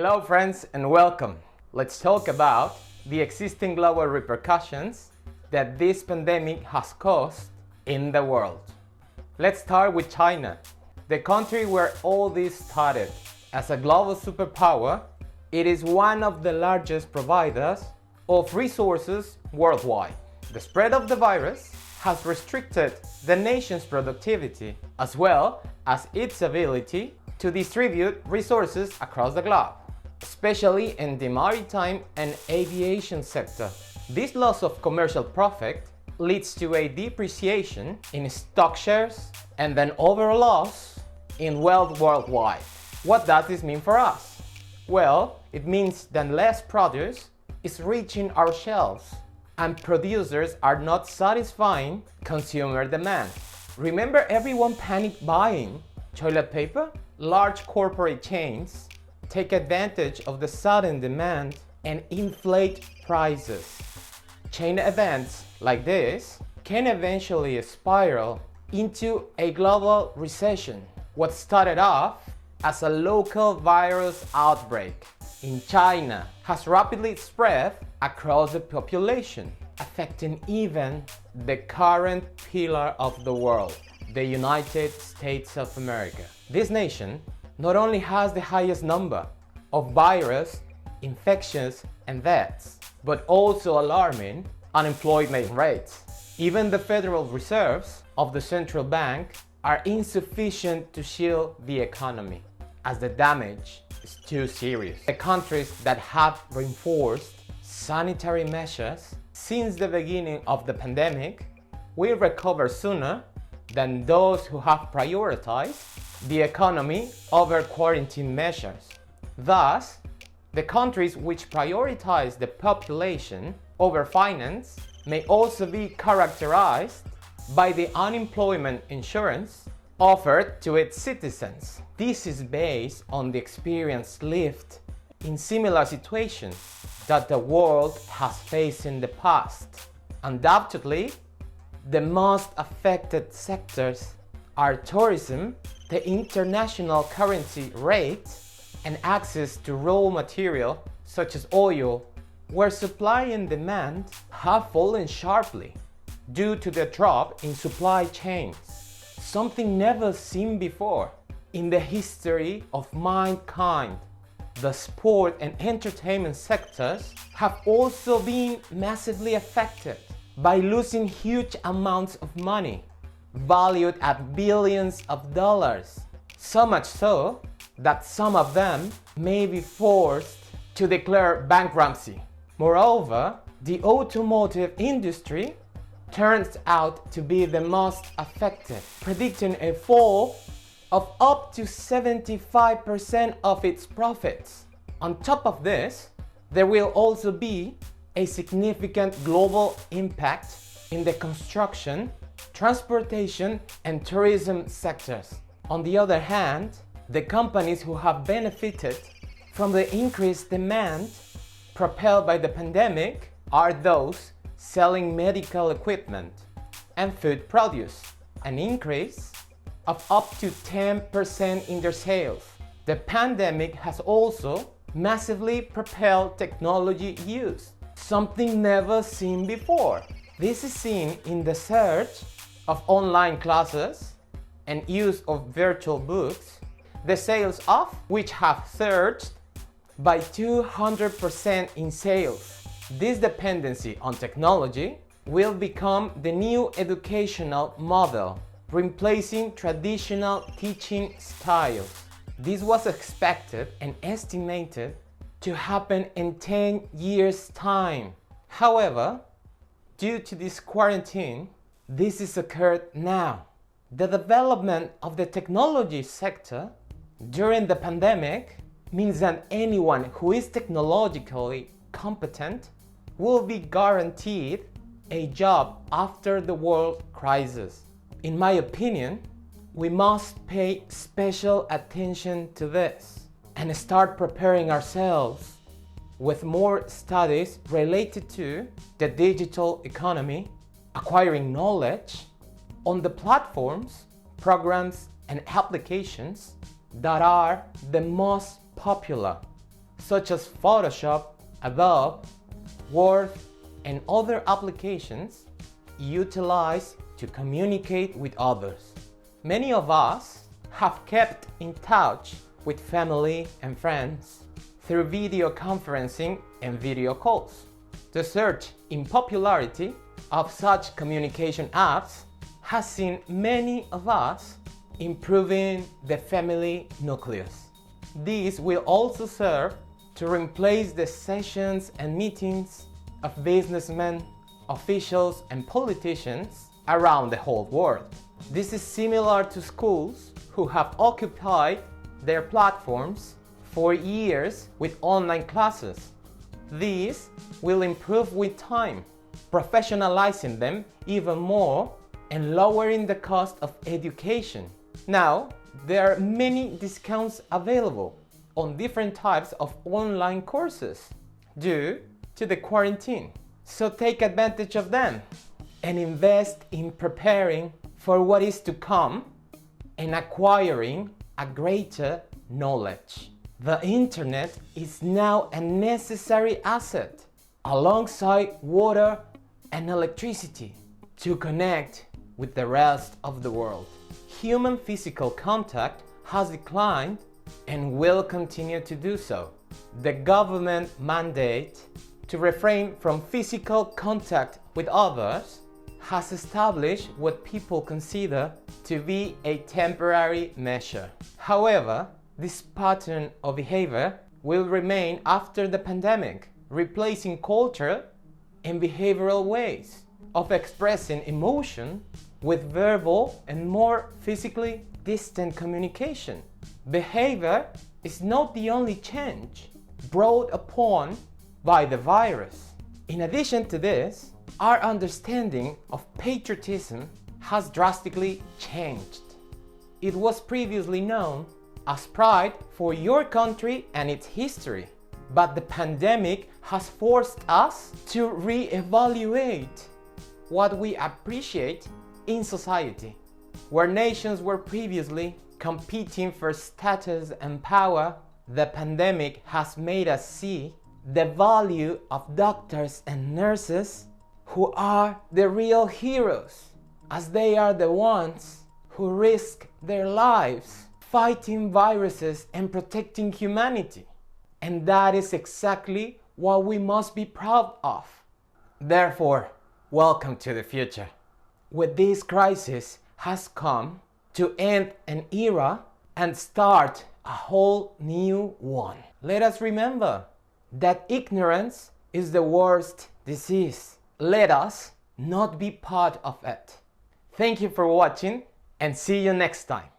Hello friends and welcome. Let's talk about the existing global repercussions that this pandemic has caused in the world. Let's start with China, the country where all this started. As a global superpower, it is one of the largest providers of resources worldwide. The spread of the virus has restricted the nation's productivity as well as its ability to distribute resources across the globe, especially in the maritime and aviation sector. This loss of commercial profit leads to a depreciation in stock shares and an overall loss in wealth worldwide. What does this mean for us? Well, it means that less produce is reaching our shelves and producers are not satisfying consumer demand. Remember everyone panic buying toilet paper? Large corporate chains take advantage of the sudden demand and inflate prices. Chain events like this can eventually spiral into a global recession. What started off as a local virus outbreak in China has rapidly spread across the population, affecting even the current pillar of the world, the United States of America. This nation not only has the highest number of virus infections and deaths, but also alarming unemployment rates. Even the Federal Reserves of the central bank are insufficient to shield the economy, as the damage is too serious. The countries that have reinforced sanitary measures since the beginning of the pandemic will recover sooner than those who have prioritized the economy over quarantine measures. Thus, the countries which prioritize the population over finance may also be characterized by the unemployment insurance offered to its citizens. This is based on the experience lived in similar situations that the world has faced in the past. Undoubtedly, the most affected sectors are tourism, the international currency rate, and access to raw material such as oil, where supply and demand have fallen sharply due to the drop in supply chains, something never seen before in the history of mankind. The sport and entertainment sectors have also been massively affected by losing huge amounts of money, valued at billions of dollars, so much so that some of them may be forced to declare bankruptcy. Moreover, the automotive industry turns out to be the most affected, predicting a fall of up to 75% of its profits. On top of this, there will also be a significant global impact in the construction, transportation, and tourism sectors. On the other hand, the companies who have benefited from the increased demand propelled by the pandemic are those selling medical equipment and food produce, an increase of up to 10% in their sales. The pandemic has also massively propelled technology use, something never seen before. This is seen in the surge of online classes and use of virtual books, the sales of which have surged by 200% in sales. This dependency on technology will become the new educational model, replacing traditional teaching styles. This was expected and estimated to happen in 10 years' time. However, due to this quarantine, this has occurred now. The development of the technology sector during the pandemic means that anyone who is technologically competent will be guaranteed a job after the world crisis. In my opinion, we must pay special attention to this and start preparing ourselves with more studies related to the digital economy, acquiring knowledge on the platforms, programs, and applications that are the most popular, such as Photoshop, Adobe, Word, and other applications utilized to communicate with others. Many of us have kept in touch with family and friends through video conferencing and video calls. The surge in popularity of such communication apps has seen many of us improving the family nucleus. These will also serve to replace the sessions and meetings of businessmen, officials, and politicians around the whole world. This is similar to schools who have occupied their platforms for years with online classes. These will improve with time, professionalizing them even more and lowering the cost of education. Now, there are many discounts available on different types of online courses due to the quarantine. So take advantage of them and invest in preparing for what is to come and acquiring a greater knowledge. The internet is now a necessary asset alongside water and electricity to connect with the rest of the world. Human physical contact has declined and will continue to do so. The government mandate to refrain from physical contact with others has established what people consider to be a temporary measure. However, this pattern of behavior will remain after the pandemic, replacing culture and behavioral ways of expressing emotion with verbal and more physically distant communication. Behavior is not the only change brought upon by the virus. In addition to this, our understanding of patriotism has drastically changed. It was previously known as pride for your country and its history, but the pandemic has forced us to re-evaluate what we appreciate in society. Where nations were previously competing for status and power, the pandemic has made us see the value of doctors and nurses, who are the real heroes, as they are the ones who risk their lives fighting viruses and protecting humanity. And that is exactly what we must be proud of. Therefore, welcome to the future. With this crisis has come to end an era and start a whole new one. Let us remember that ignorance is the worst disease. Let us not be part of it. Thank you for watching and see you next time.